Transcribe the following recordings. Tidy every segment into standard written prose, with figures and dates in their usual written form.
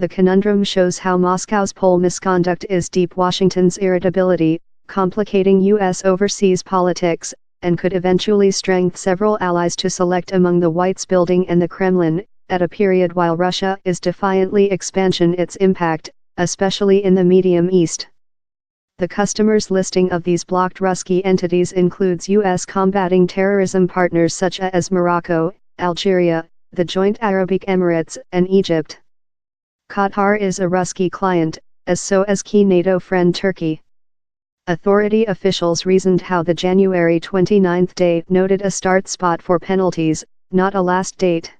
The conundrum shows how Moscow's poll misconduct is deep Washington's irritability, complicating U.S. overseas politics, and could eventually strengthen several allies to select among the White's building and the Kremlin, at a period while Russia is defiantly expanding its impact, especially in the Medium East. The customers listing of these blocked Ruski entities includes U.S. combating terrorism partners such as Morocco, Algeria, the Joint Arab Emirates, and Egypt. Qatar is a Ruski client, as so is key NATO friend Turkey. Authority officials reasoned how the January 29 date noted a start spot for penalties, not a last date.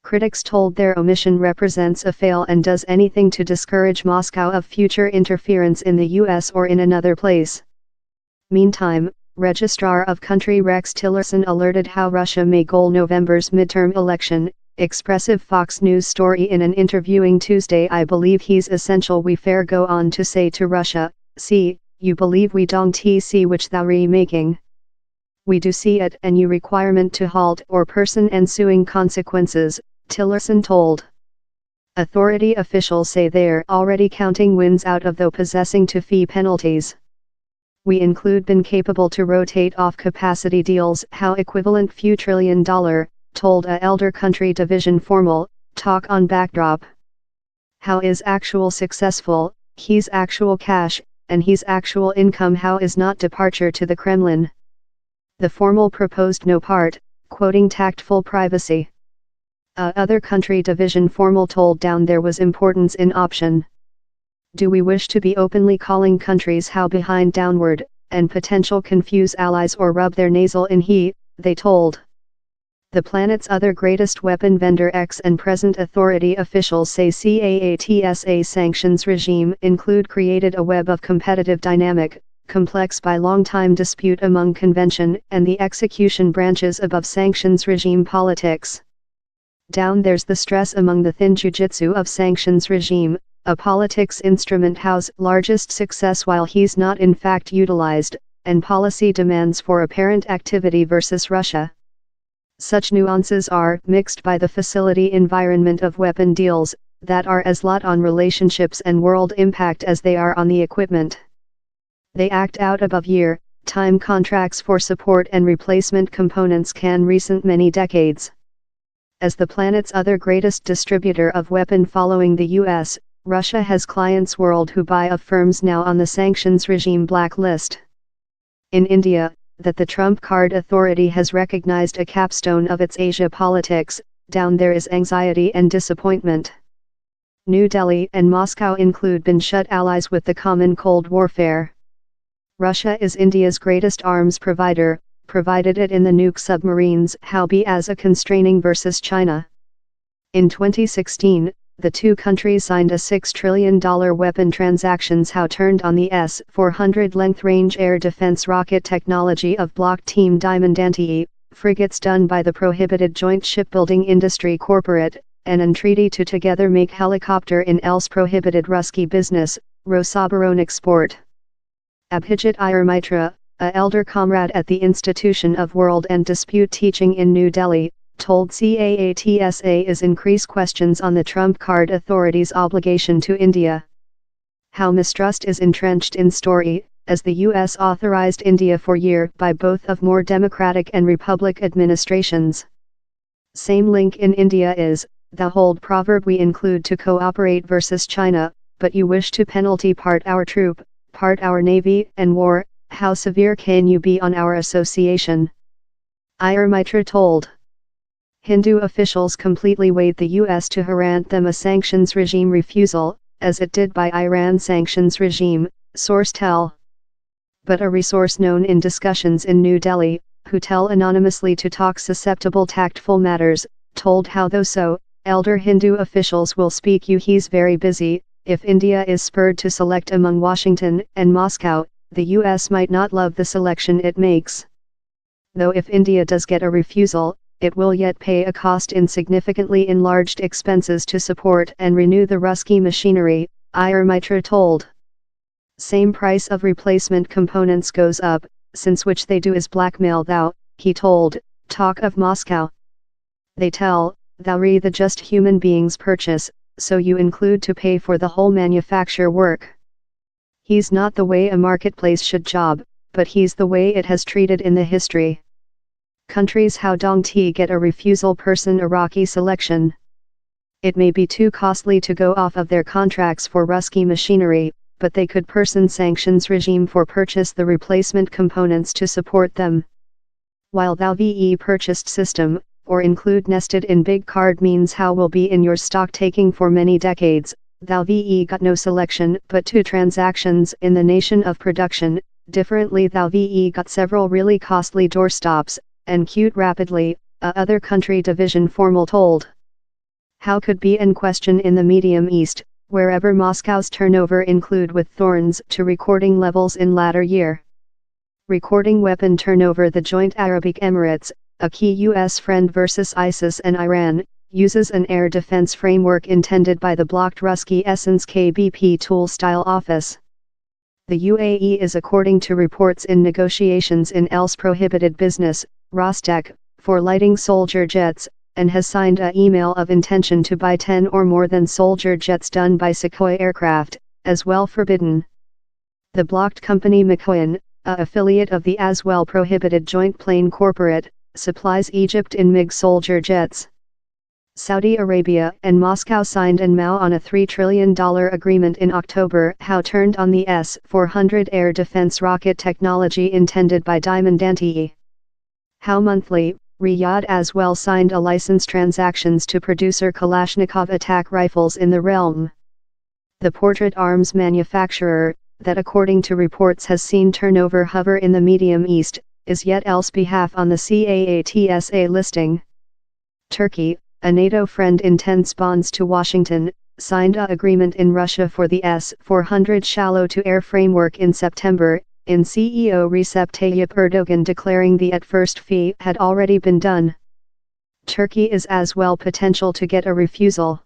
Critics told their omission represents a fail and does anything to discourage Moscow of future interference in the U.S. or in another place. Meantime, Registrar of Country Rex Tillerson alerted how Russia may goal November's midterm election. Expressive Fox News story in an interviewing Tuesday. I believe he's essential. We fair go on to say to Russia, see, you believe we don't see which thou making. We do see it and you requirement to halt or person ensuing consequences, Tillerson told. Authority officials say they're already counting wins out of though possessing to fee penalties. We include been capable to rotate off capacity deals how equivalent few $1 trillion, told a elder country division formal, talk on backdrop. How is actual successful, he's actual cash, and he's actual income how is not departure to the Kremlin. The formal proposed no part, quoting tactful privacy. Other country division formal told down there was importance in option. Do we wish to be openly calling countries how behind downward, and potential confuse allies or rub their nasal in he, they told. The planet's other greatest weapon vendor ex and present authority officials say CAATSA sanctions regime include created a web of competitive dynamic, complex by long-time dispute among convention and the execution branches above sanctions regime politics. Down there's the stress among the thin jujitsu of sanctions regime, a politics instrument house largest success while he's not in fact utilized, and policy demands for apparent activity versus Russia. Such nuances are mixed by the facility environment of weapon deals, that are as lot on relationships and world impact as they are on the equipment. They act out above year, time contracts for support and replacement components can recent many decades. As the planet's other greatest distributor of weapon following the US, Russia has clients world who buy of firms now on the sanctions regime blacklist. In India, that the Trump card authority has recognized a capstone of its Asia politics, down there is anxiety and disappointment. New Delhi and Moscow include been shut allies with the common Cold Warfare. Russia is India's greatest arms provider, provided it in the nuke submarines how be as a constraining versus China. In 2016, the two countries signed a $6 trillion weapon transactions how turned on the S-400 length-range air defense rocket technology of Block Team Diamantanti, frigates done by the prohibited joint shipbuilding industry corporate, and an treaty to together make helicopter in else prohibited Ruski business, Rosoboronexport. Abhijit Iyer Mitra, a elder comrade at the Institution of World and Dispute Teaching in New Delhi, told CAATSA is increased questions on the Trump card authority's obligation to India. How mistrust is entrenched in story, as the U.S. authorized India for year by both of more democratic and republic administrations. Same link in India is, the hold proverb we include to cooperate versus China, but you wish to penalty part our troop, part our navy and war, how severe can you be on our association? Iyer Mitra told. Hindu officials completely weighed the U.S. to grant them a sanctions regime refusal, as it did by Iran sanctions regime, source tell. But a resource known in discussions in New Delhi, who tell anonymously to talk susceptible tactful matters, told how though so, elder Hindu officials will speak you he's very busy, if India is spurred to select among Washington and Moscow, the U.S. might not love the selection it makes. Though if India does get a refusal, it will yet pay a cost in significantly enlarged expenses to support and renew the Ruski machinery, Iyer Mitra told. Same price of replacement components goes up, since which they do is blackmail thou, he told, talk of Moscow. They tell, thou the just human beings purchase, so you include to pay for the whole manufacture work. He's not the way a marketplace should job, but he's the way it has treated in the history. Countries how dong ti get a refusal person Iraqi selection. It may be too costly to go off of their contracts for Ruski machinery, but they could person sanctions regime for purchase the replacement components to support them. While thou ve purchased system, or include nested in big card means how will be in your stock taking for many decades, thou ve got no selection but two transactions in the nation of production, differently thou ve got several really costly doorstops, and cute rapidly, other country division formal told. How could be in question in the Medium East, wherever Moscow's turnover include with thorns to recording levels in latter year. Recording weapon turnover the joint Arabic Emirates, a key U.S. friend versus ISIS and Iran, uses an air defense framework intended by the blocked Ruski Essence KBP tool-style office. The UAE is according to reports in negotiations in else prohibited business, Rostec, for lighting soldier jets, and has signed a email of intention to buy 10 or more than soldier jets done by Sukhoi aircraft, as well forbidden. The blocked company McQueen, a affiliate of the as well prohibited Joint Plane Corporate, supplies Egypt in MiG soldier jets. Saudi Arabia and Moscow signed and Mao on a $3 trillion agreement in October how turned on the S-400 air defense rocket technology intended by Diamandanti. How monthly, Riyadh as well signed a license transactions to producer Kalashnikov attack rifles in the realm. The portrait arms manufacturer, that according to reports has seen turnover hover in the Medium East, is yet else behalf on the CAATSA listing. Turkey, a NATO friend intends bonds to Washington, signed a agreement in Russia for the S-400 shallow-to-air framework in September, in CEO Recep Tayyip Erdogan declaring the at-first fee had already been done. Turkey is as well potential to get a refusal.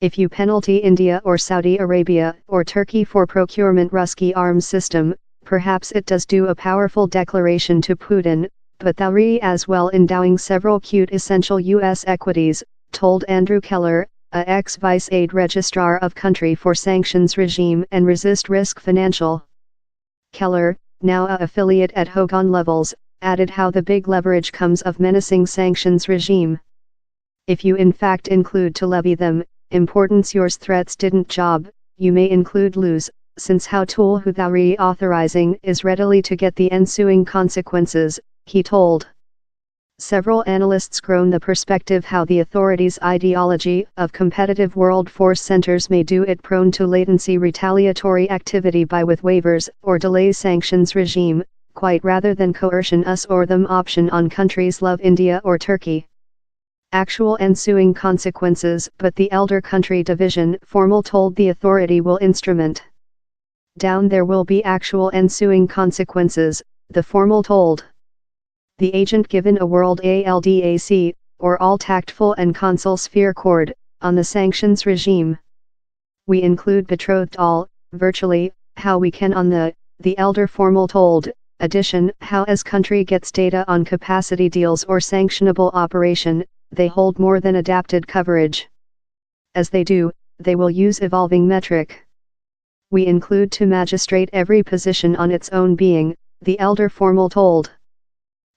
If you penalty India or Saudi Arabia or Turkey for procurement Ruski arms system, perhaps it does do a powerful declaration to Putin, but thou as well endowing several cute essential U.S. equities, told Andrew Keller, a ex-vice aid registrar of country for sanctions regime and resist risk financial. Keller, now a affiliate at Hogan levels, added how the big leverage comes of menacing sanctions regime. If you in fact include to levy them, importance yours threats didn't job, you may include lose, since how tool who thou authorizing is readily to get the ensuing consequences, he told. Several analysts groan the perspective how the authorities' ideology of competitive world force centers may do it prone to latency retaliatory activity by with waivers or delays sanctions regime, quite rather than coercion us or them option on countries love India or Turkey. Actual ensuing consequences but the elder country division formal told the authority will instrument. Down there will be actual ensuing consequences, the formal told. The agent given a world ALDAC, or all tactful and consul sphere cord, on the sanctions regime. We include betrothed all, virtually, how we can on the elder formal told, addition how as country gets data on capacity deals or sanctionable operation, they hold more than adapted coverage. As they do, they will use evolving metric. We include to magistrate every position on its own being, the elder formal told.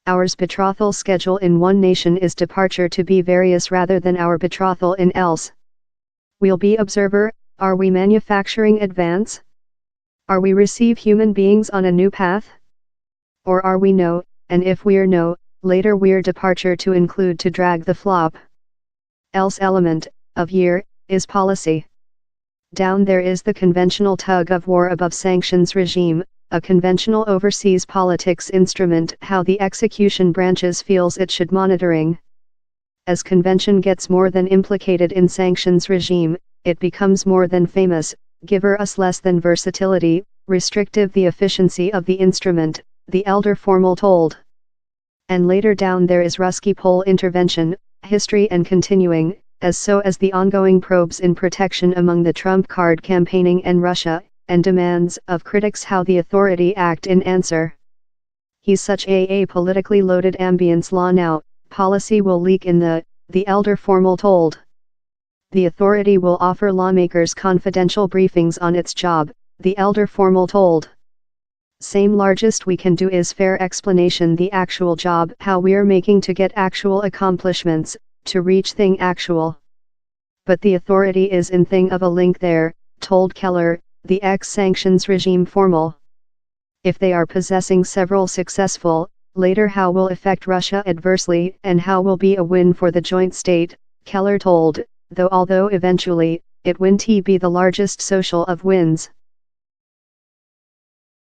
Ours betrothal schedule in one nation is departure to be various rather than our betrothal in else. We'll be observer, are we manufacturing advance? Are we receive human beings on a new path? Or are we no, and if we're no, later we're departure to include to drag the flop. Else element, of year, is policy. Down there is the conventional tug of war above sanctions regime, a conventional overseas politics instrument how the execution branches feels it should monitoring. As convention gets more than implicated in sanctions regime, it becomes more than famous, giver us less than versatility, restrictive the efficiency of the instrument, the elder formal told. And later down there is Ruski Pole intervention, history and continuing, as so as the ongoing probes in protection among the Trump card campaigning and Russia, and demands of critics how the authority act in answer. He's such a politically loaded ambience law now, policy will leak in the elder formal told. The authority will offer lawmakers confidential briefings on its job, the elder formal told. Same largest we can do is fair explanation the actual job how we're making to get actual accomplishments, to reach thing actual. But the authority is in thing of a link there, told Keller, the ex-sanctions regime formal. If they are possessing several successful, later how will affect Russia adversely and how will be a win for the joint state, Keller told, although eventually, it won't be the largest social of wins.